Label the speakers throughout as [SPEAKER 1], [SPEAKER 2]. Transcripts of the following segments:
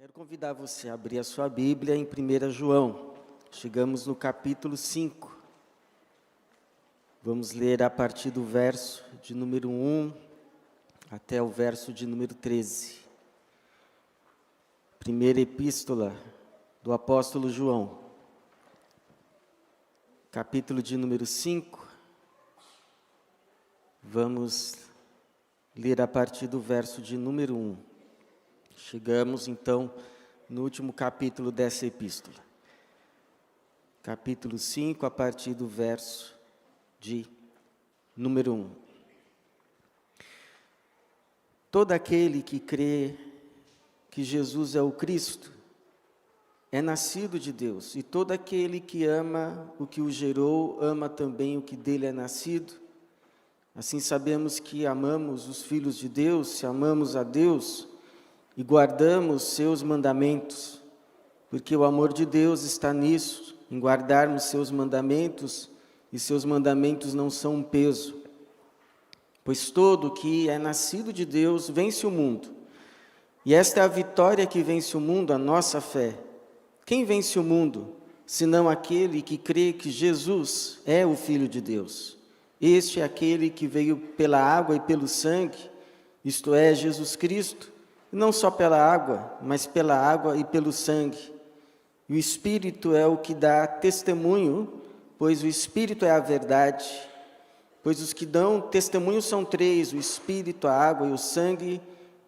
[SPEAKER 1] Quero convidar você a abrir a sua Bíblia em 1 João. Chegamos no capítulo 5. Vamos ler a partir do verso de número 1 até o verso de número 13. Primeira epístola do apóstolo João. Capítulo de número 5. Vamos ler a partir do verso de número 1. Chegamos, então, no último capítulo dessa epístola. Capítulo 5, a partir do verso de número 1. Todo aquele que crê que Jesus é o Cristo é nascido de Deus, e todo aquele que ama o que o gerou, ama também o que dele é nascido. Assim sabemos que amamos os filhos de Deus, se amamos a Deus e guardamos seus mandamentos, porque o amor de Deus está nisso, em guardarmos seus mandamentos, e seus mandamentos não são um peso. Pois todo que é nascido de Deus vence o mundo, e esta é a vitória que vence o mundo, a nossa fé. Quem vence o mundo, senão aquele que crê que Jesus é o Filho de Deus? Este é aquele que veio pela água e pelo sangue, isto é, Jesus Cristo, não só pela água, mas pela água e pelo sangue. E o Espírito é o que dá testemunho, pois o Espírito é a verdade. Pois os que dão testemunho são três, o Espírito, a água e o sangue,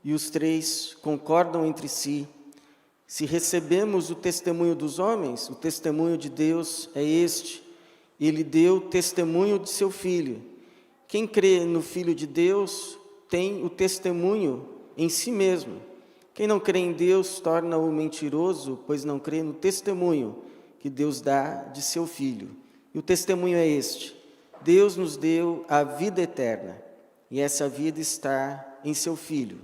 [SPEAKER 1] e os três concordam entre si. Se recebemos o testemunho dos homens, o testemunho de Deus é este: Ele deu testemunho de seu Filho. Quem crê no Filho de Deus tem o testemunho em si mesmo. Quem não crê em Deus torna-o mentiroso, pois não crê no testemunho que Deus dá de seu Filho. E o testemunho é este: Deus nos deu a vida eterna, e essa vida está em seu Filho.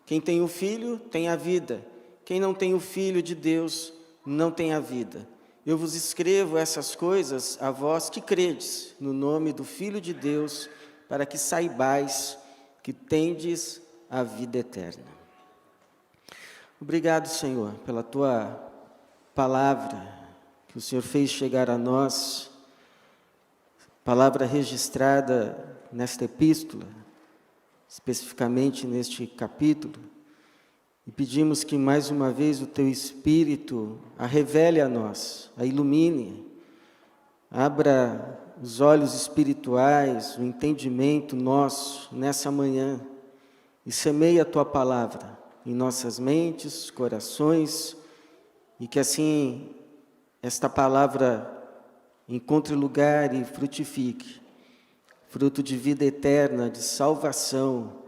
[SPEAKER 1] Quem tem o Filho tem a vida. Quem não tem o Filho de Deus não tem a vida. Eu vos escrevo essas coisas a vós que credes no nome do Filho de Deus, para que saibais que tendes a vida eterna. Obrigado, Senhor, pela Tua palavra que o Senhor fez chegar a nós, palavra registrada nesta epístola, especificamente neste capítulo, e pedimos que mais uma vez o Teu Espírito a revele a nós, a ilumine, abra os olhos espirituais, o entendimento nosso nessa manhã, e semeie a Tua palavra em nossas mentes, corações, e que assim esta palavra encontre lugar e frutifique, fruto de vida eterna, de salvação,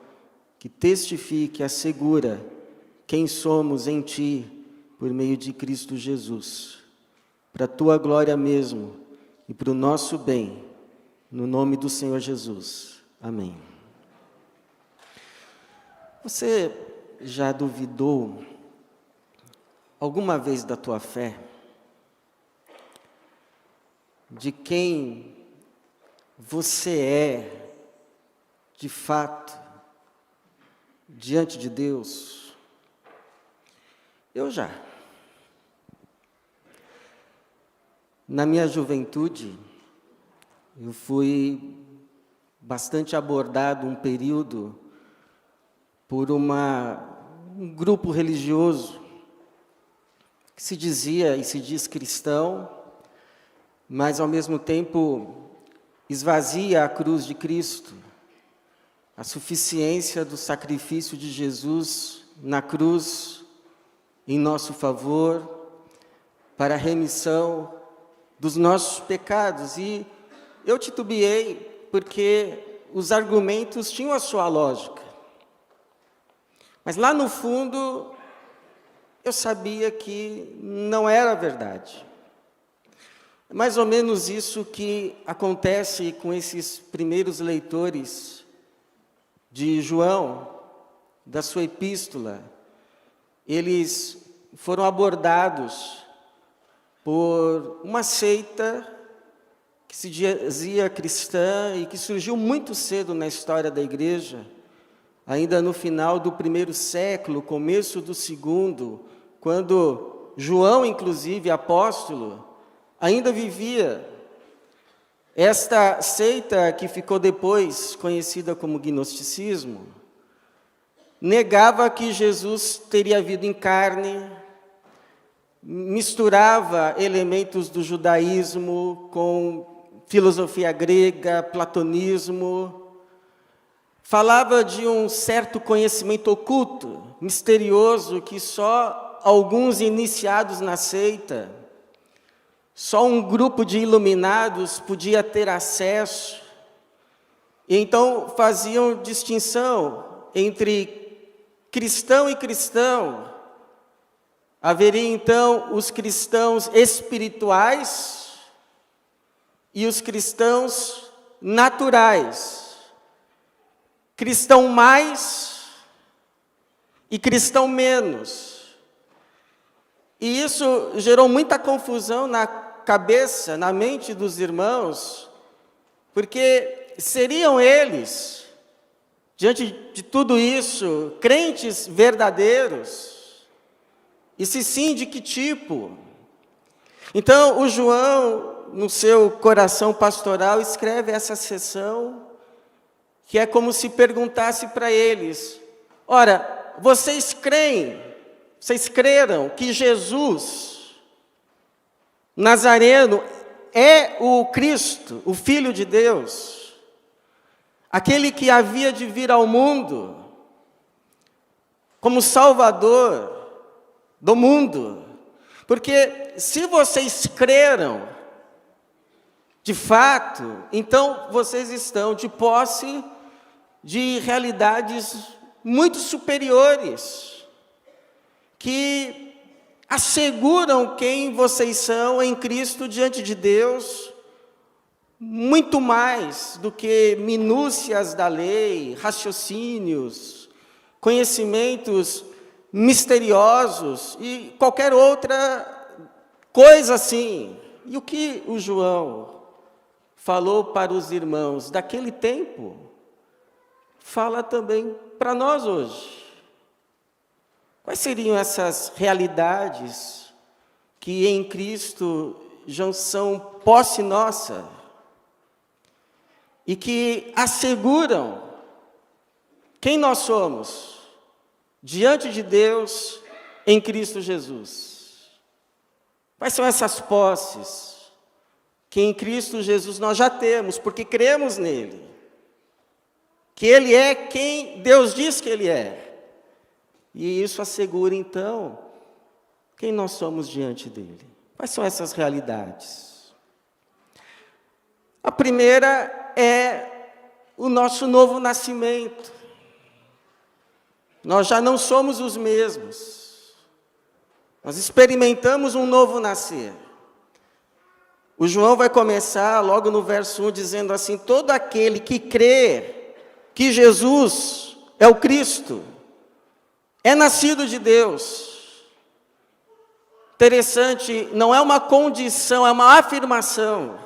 [SPEAKER 1] que testifique, assegura quem somos em Ti, por meio de Cristo Jesus, para a Tua glória mesmo e para o nosso bem, no nome do Senhor Jesus. Amém. Você já duvidou alguma vez da tua fé? De quem você é, de fato, diante de Deus? Eu já. Na minha juventude, eu fui bastante abordado um período por um grupo religioso que se dizia e se diz cristão, mas ao mesmo tempo esvazia a cruz de Cristo, a suficiência do sacrifício de Jesus na cruz em nosso favor, para a remissão dos nossos pecados. E eu titubeei porque os argumentos tinham a sua lógica. Mas lá no fundo, eu sabia que não era verdade. É mais ou menos isso que acontece com esses primeiros leitores de João, da sua epístola. Eles foram abordados por uma seita que se dizia cristã e que surgiu muito cedo na história da igreja, ainda no final do primeiro século, começo do segundo, quando João, inclusive apóstolo, ainda vivia. Esta seita, que ficou depois conhecida como gnosticismo, negava que Jesus teria vindo em carne, misturava elementos do judaísmo com filosofia grega, platonismo, falava de um certo conhecimento oculto, misterioso, que só alguns iniciados na seita, só um grupo de iluminados podia ter acesso. E então faziam distinção entre cristão e cristão. Haveria então os cristãos espirituais e os cristãos naturais. Cristão mais e cristão menos. E isso gerou muita confusão na cabeça, na mente dos irmãos, porque seriam eles, diante de tudo isso, crentes verdadeiros? E se sim, de que tipo? Então, o João, no seu coração pastoral, escreve essa seção, que é como se perguntasse para eles: ora, vocês creram que Jesus Nazareno é o Cristo, o Filho de Deus, aquele que havia de vir ao mundo como Salvador do mundo? Porque se vocês creram, de fato, então vocês estão de posse de realidades muito superiores, que asseguram quem vocês são em Cristo diante de Deus, muito mais do que minúcias da lei, raciocínios, conhecimentos misteriosos e qualquer outra coisa assim. E o que o João falou para os irmãos daquele tempo, fala também para nós hoje. Quais seriam essas realidades que em Cristo já são posse nossa e que asseguram quem nós somos diante de Deus em Cristo Jesus? Quais são essas posses que em Cristo Jesus nós já temos, porque cremos nele, que ele é quem Deus diz que ele é? E isso assegura, então, quem nós somos diante dele. Quais são essas realidades? A primeira é o nosso novo nascimento. Nós já não somos os mesmos. Nós experimentamos um novo nascer. O João vai começar logo no verso 1 dizendo assim: todo aquele que crê que Jesus é o Cristo é nascido de Deus. Interessante, não é uma condição, é uma afirmação.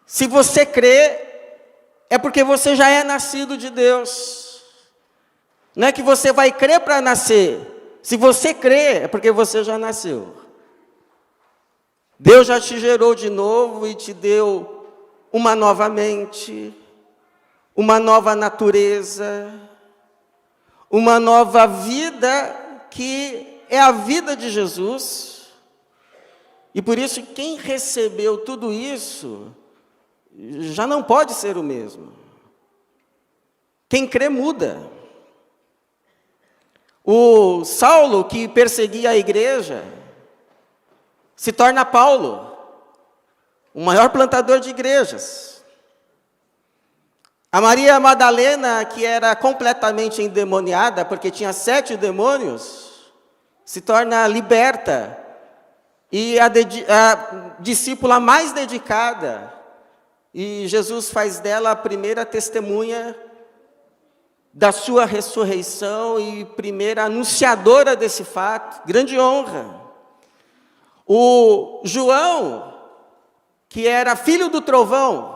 [SPEAKER 1] Se você crê, é porque você já é nascido de Deus. Não é que você vai crer para nascer. Se você crê, é porque você já nasceu. Deus já te gerou de novo e te deu uma nova mente, uma nova natureza, uma nova vida, que é a vida de Jesus. E por isso, quem recebeu tudo isso, já não pode ser o mesmo. Quem crê muda. O Saulo, que perseguia a igreja, se torna Paulo, o maior plantador de igrejas. A Maria Madalena, que era completamente endemoniada, porque tinha 7 demônios, se torna liberta, e a discípula mais dedicada, e Jesus faz dela a primeira testemunha da sua ressurreição e primeira anunciadora desse fato. Grande honra. O João, que era filho do trovão,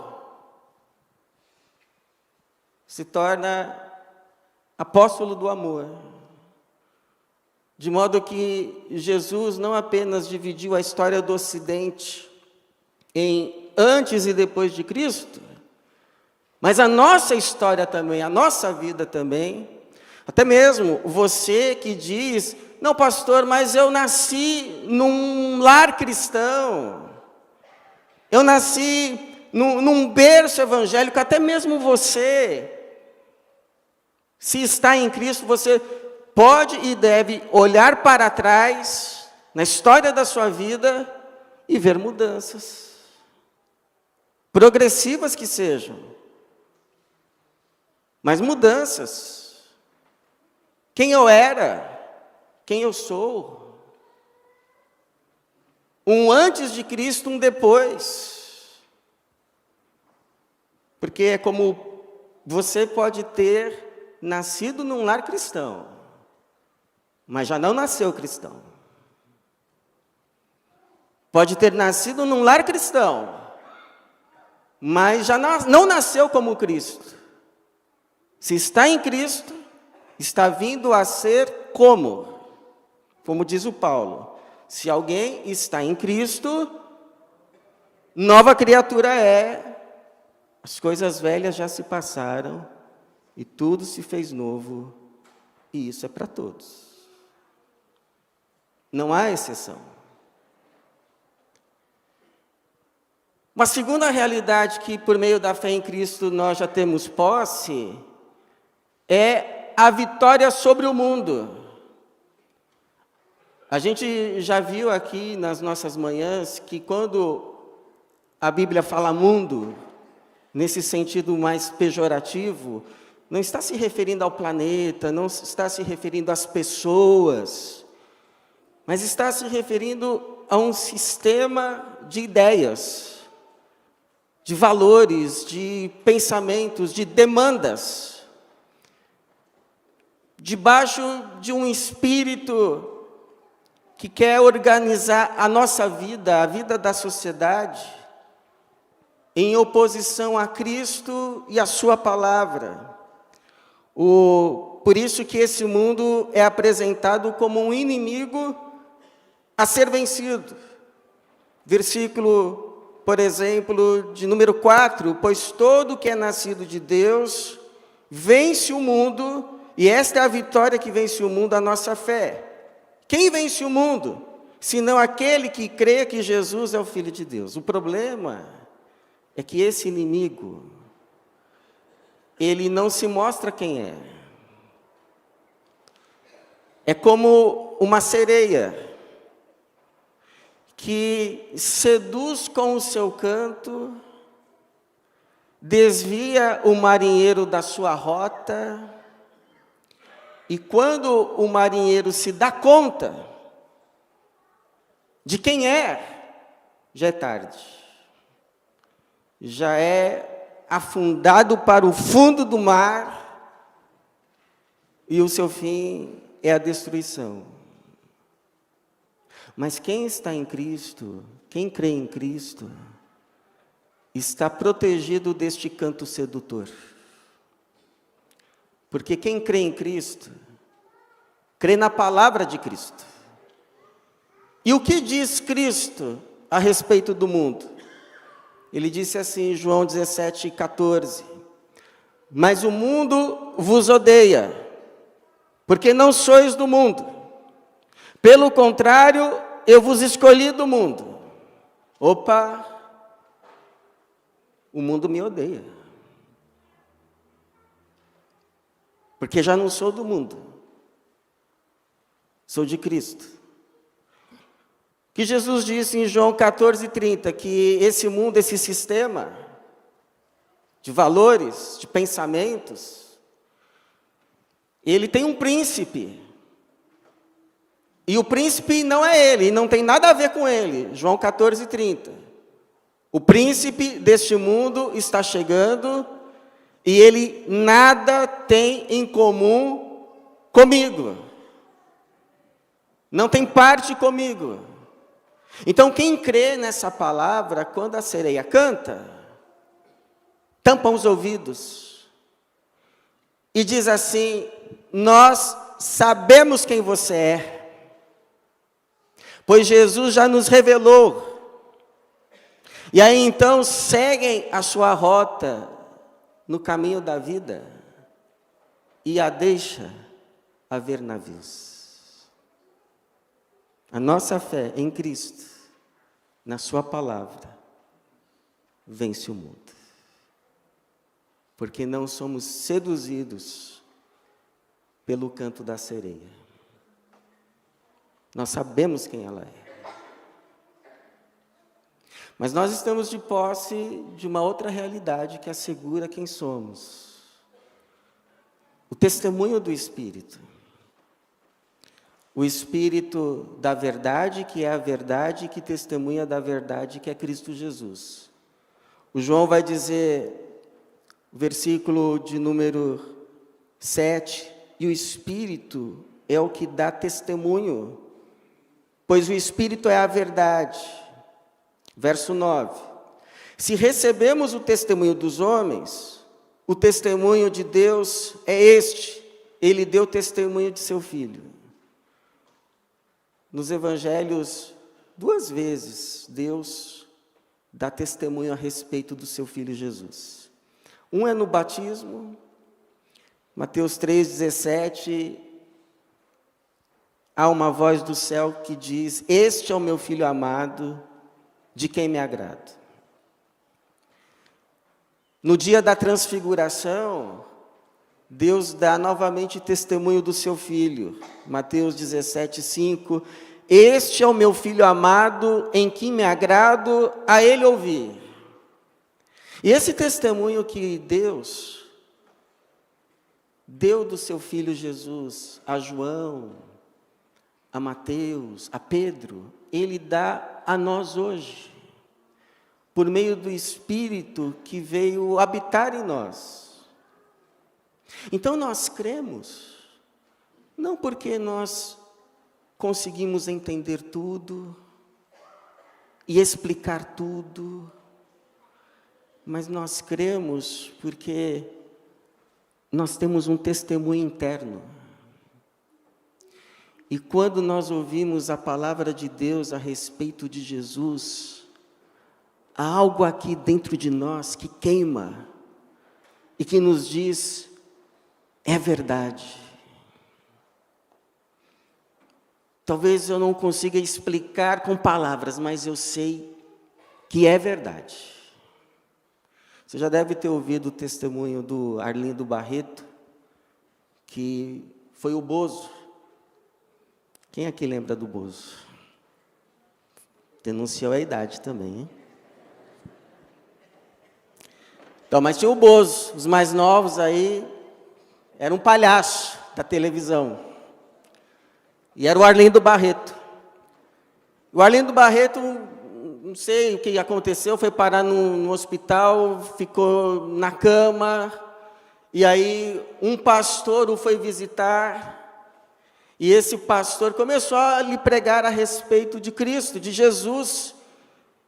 [SPEAKER 1] se torna apóstolo do amor. De modo que Jesus não apenas dividiu a história do Ocidente em antes e depois de Cristo, mas a nossa história também, a nossa vida também. Até mesmo você que diz: não, pastor, mas eu nasci num lar cristão, eu nasci num berço evangélico. Até mesmo você, se está em Cristo, você pode e deve olhar para trás, na história da sua vida, e ver mudanças, progressivas que sejam, mas mudanças. Quem eu era, quem eu sou, um antes de Cristo, um depois. Porque é como você pode ter nascido num lar cristão, mas já não nasceu cristão. Pode ter nascido num lar cristão, mas já não nasceu como Cristo. Se está em Cristo, está vindo a ser como diz o Paulo: se alguém está em Cristo, nova criatura é, as coisas velhas já se passaram, e tudo se fez novo, e isso é para todos. Não há exceção. Uma segunda realidade que, por meio da fé em Cristo, nós já temos posse, é a vitória sobre o mundo. A gente já viu aqui nas nossas manhãs que quando a Bíblia fala mundo, nesse sentido mais pejorativo, não está se referindo ao planeta, não está se referindo às pessoas, mas está se referindo a um sistema de ideias, de valores, de pensamentos, de demandas, debaixo de um espírito que quer organizar a nossa vida, a vida da sociedade, em oposição a Cristo e a sua palavra. Por isso que esse mundo é apresentado como um inimigo a ser vencido. Versículo, por exemplo, de número 4, pois todo que é nascido de Deus vence o mundo, e esta é a vitória que vence o mundo, a nossa fé. Quem vence o mundo? Senão aquele que crê que Jesus é o Filho de Deus. O problema é que esse inimigo, ele não se mostra quem é. É como uma sereia que seduz com o seu canto, desvia o marinheiro da sua rota, e quando o marinheiro se dá conta de quem é, já é tarde. Já é afundado para o fundo do mar, e o seu fim é a destruição. Mas quem está em Cristo, quem crê em Cristo, está protegido deste canto sedutor. Porque quem crê em Cristo, crê na palavra de Cristo. E o que diz Cristo a respeito do mundo? Ele disse assim em João 17:14, mas o mundo vos odeia, porque não sois do mundo. Pelo contrário, eu vos escolhi do mundo. Opa, o mundo me odeia, porque já não sou do mundo, sou de Cristo. Que Jesus disse em João 14:30, que esse mundo, esse sistema de valores, de pensamentos, ele tem um príncipe, e o príncipe não é ele, não tem nada a ver com ele. João 14:30, o príncipe deste mundo está chegando, e ele nada tem em comum comigo, não tem parte comigo. Então quem crê nessa palavra, quando a sereia canta, tampa os ouvidos e diz assim: nós sabemos quem você é, pois Jesus já nos revelou. E aí então seguem a sua rota no caminho da vida e a deixa haver navios. A nossa fé em Cristo, na sua palavra, vence o mundo. Porque não somos seduzidos pelo canto da sereia. Nós sabemos quem ela é. Mas nós estamos de posse de uma outra realidade que assegura quem somos. O testemunho do Espírito. O Espírito da verdade, que é a verdade, que testemunha da verdade, que é Cristo Jesus. O João vai dizer, versículo de número 7, e o Espírito é o que dá testemunho, pois o Espírito é a verdade. Verso 9, se recebemos o testemunho dos homens, o testemunho de Deus é este, ele deu testemunho de seu Filho. Nos evangelhos, 2 vezes, Deus dá testemunho a respeito do seu Filho Jesus. Um é no batismo, Mateus 3,17, há uma voz do céu que diz, este é o meu Filho amado, de quem me agrado. No dia da transfiguração, Deus dá novamente testemunho do seu Filho. Mateus 17,5, este é o meu Filho amado, em quem me agrado, a ele ouvir. E esse testemunho que Deus deu do seu Filho Jesus a João, a Mateus, a Pedro, ele dá a nós hoje, por meio do Espírito que veio habitar em nós. Então nós cremos, não porque nós conseguimos entender tudo e explicar tudo, mas nós cremos porque nós temos um testemunho interno. E quando nós ouvimos a palavra de Deus a respeito de Jesus, há algo aqui dentro de nós que queima e que nos diz, é verdade. Talvez eu não consiga explicar com palavras, mas eu sei que é verdade. Você já deve ter ouvido o testemunho do Arlindo Barreto, que foi o Bozo. Quem aqui lembra do Bozo? Denunciou a idade também, hein? Então, mas tinha o Bozo, os mais novos aí, era um palhaço da televisão. E era o Arlindo Barreto. O Arlindo Barreto, não sei o que aconteceu, foi parar no hospital, ficou na cama, e aí um pastor o foi visitar, e esse pastor começou a lhe pregar a respeito de Cristo, de Jesus.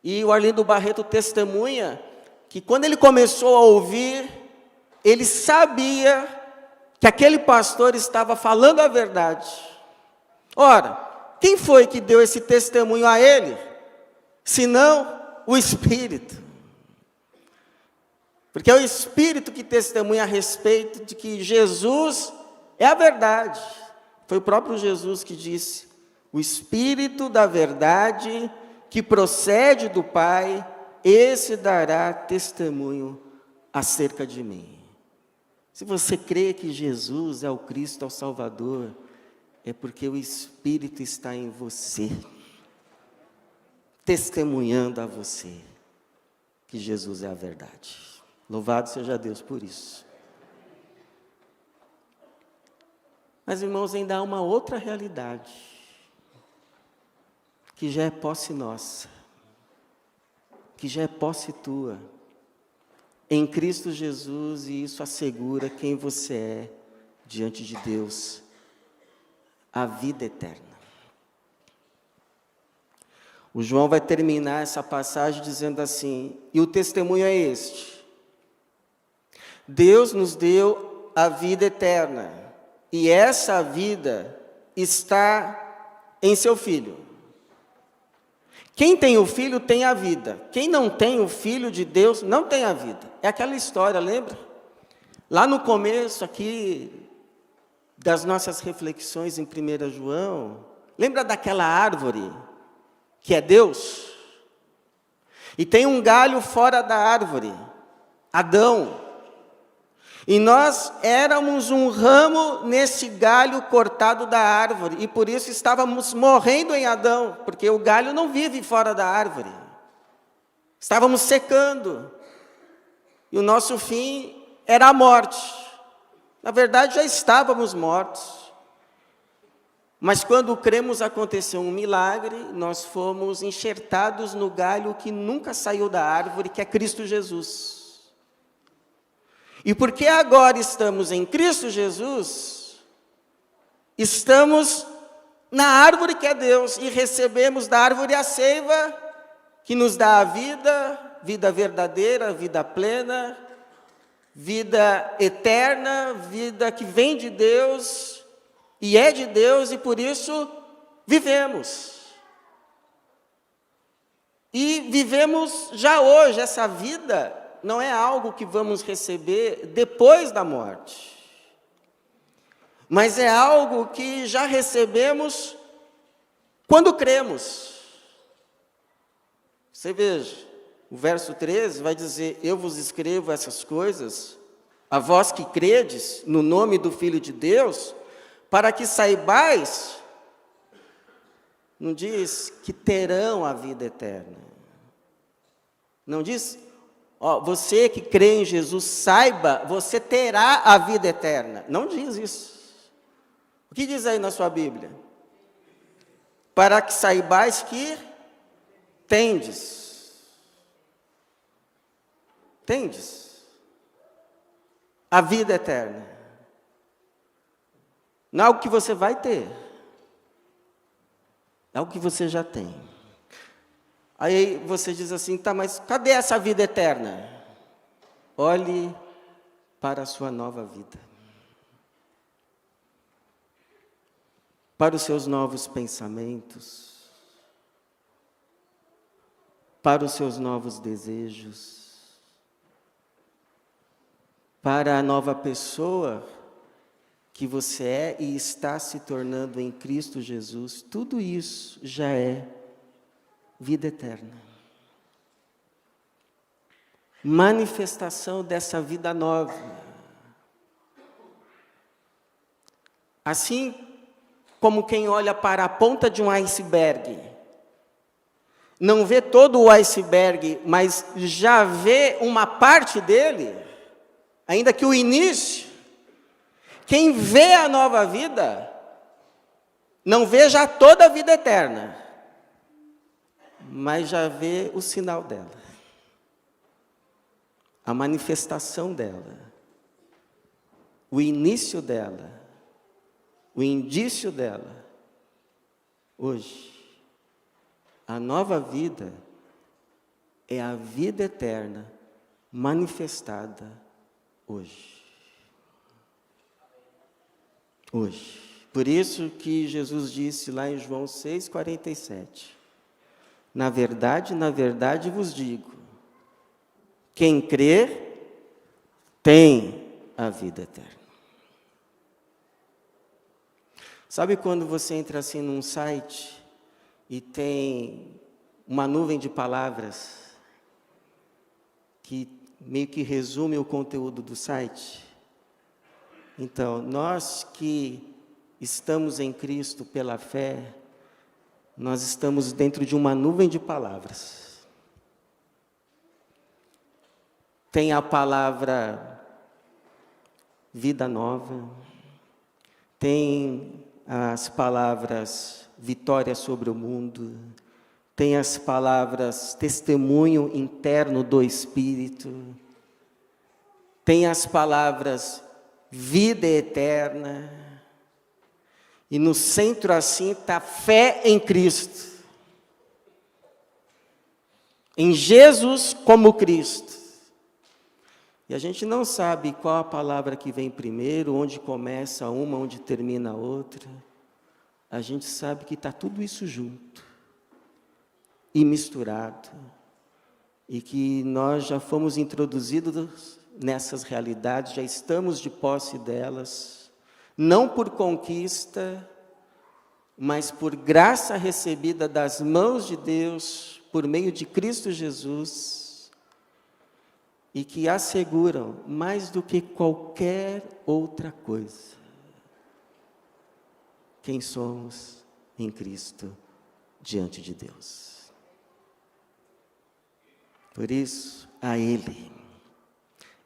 [SPEAKER 1] E o Arlindo Barreto testemunha que quando ele começou a ouvir, ele sabia que aquele pastor estava falando a verdade. Ora, quem foi que deu esse testemunho a ele? Senão o Espírito. Porque é o Espírito que testemunha a respeito de que Jesus é a verdade. Foi o próprio Jesus que disse, o Espírito da verdade que procede do Pai, esse dará testemunho acerca de mim. Se você crê que Jesus é o Cristo, é o Salvador, é porque o Espírito está em você, testemunhando a você que Jesus é a verdade. Louvado seja Deus por isso. Mas, irmãos, ainda há uma outra realidade, que já é posse nossa, que já é posse tua, em Cristo Jesus, e isso assegura quem você é diante de Deus, a vida eterna. O João vai terminar essa passagem dizendo assim, e o testemunho é este, Deus nos deu a vida eterna, e essa vida está em seu Filho. Quem tem o Filho tem a vida. Quem não tem o Filho de Deus não tem a vida. É aquela história, lembra? Lá no começo aqui das nossas reflexões em 1 João, lembra daquela árvore que é Deus? E tem um galho fora da árvore, Adão. E nós éramos um ramo nesse galho cortado da árvore, e por isso estávamos morrendo em Adão, porque o galho não vive fora da árvore. Estávamos secando, e o nosso fim era a morte. Na verdade, já estávamos mortos. Mas quando cremos, aconteceu um milagre, nós fomos enxertados no galho que nunca saiu da árvore, que é Cristo Jesus. E porque agora estamos em Cristo Jesus, estamos na árvore que é Deus, e recebemos da árvore a seiva, que nos dá a vida, vida verdadeira, vida plena, vida eterna, vida que vem de Deus, e é de Deus, e por isso vivemos. E vivemos já hoje, essa vida não é algo que vamos receber depois da morte, mas é algo que já recebemos quando cremos. Você veja, o verso 13 vai dizer: eu vos escrevo essas coisas, a vós que credes no nome do Filho de Deus, para que saibais, não diz que terão a vida eterna, não diz, você que crê em Jesus, saiba, você terá a vida eterna. Não diz isso. O que diz aí na sua Bíblia? Para que saibais que tendes. Tendes a vida eterna. Não é algo que você vai ter. É algo que você já tem. Aí você diz assim, tá, mas cadê essa vida eterna? Olhe para a sua nova vida. Para os seus novos pensamentos. Para os seus novos desejos. Para a nova pessoa que você é e está se tornando em Cristo Jesus. Tudo isso já é vida eterna. Manifestação dessa vida nova. Assim como quem olha para a ponta de um iceberg, não vê todo o iceberg, mas já vê uma parte dele, ainda que o início. Quem vê a nova vida, não vê já toda a vida eterna, mas já vê o sinal dela, a manifestação dela, o início dela, o indício dela. Hoje, a nova vida é a vida eterna manifestada hoje. Hoje. Por isso que Jesus disse lá em João 6,47, na verdade vos digo, quem crer tem a vida eterna. Sabe quando você entra assim num site e tem uma nuvem de palavras que meio que resume o conteúdo do site? Então, nós que estamos em Cristo pela fé, nós estamos dentro de uma nuvem de palavras. Tem a palavra vida nova, tem as palavras vitória sobre o mundo, tem as palavras testemunho interno do Espírito, tem as palavras vida eterna, e no centro assim está fé em Cristo, em Jesus como Cristo. E a gente não sabe qual a palavra que vem primeiro, onde começa uma, onde termina a outra. A gente sabe que está tudo isso junto. e misturado, e que nós já fomos introduzidos nessas realidades, já estamos de posse delas, não por conquista, mas por graça recebida das mãos de Deus, por meio de Cristo Jesus, e que asseguram, mais do que qualquer outra coisa, quem somos em Cristo diante de Deus. Por isso, a Ele,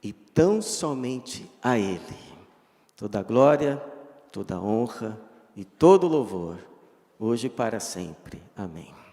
[SPEAKER 1] e tão somente a Ele, toda a glória, toda a honra e todo o louvor, hoje e para sempre. Amém.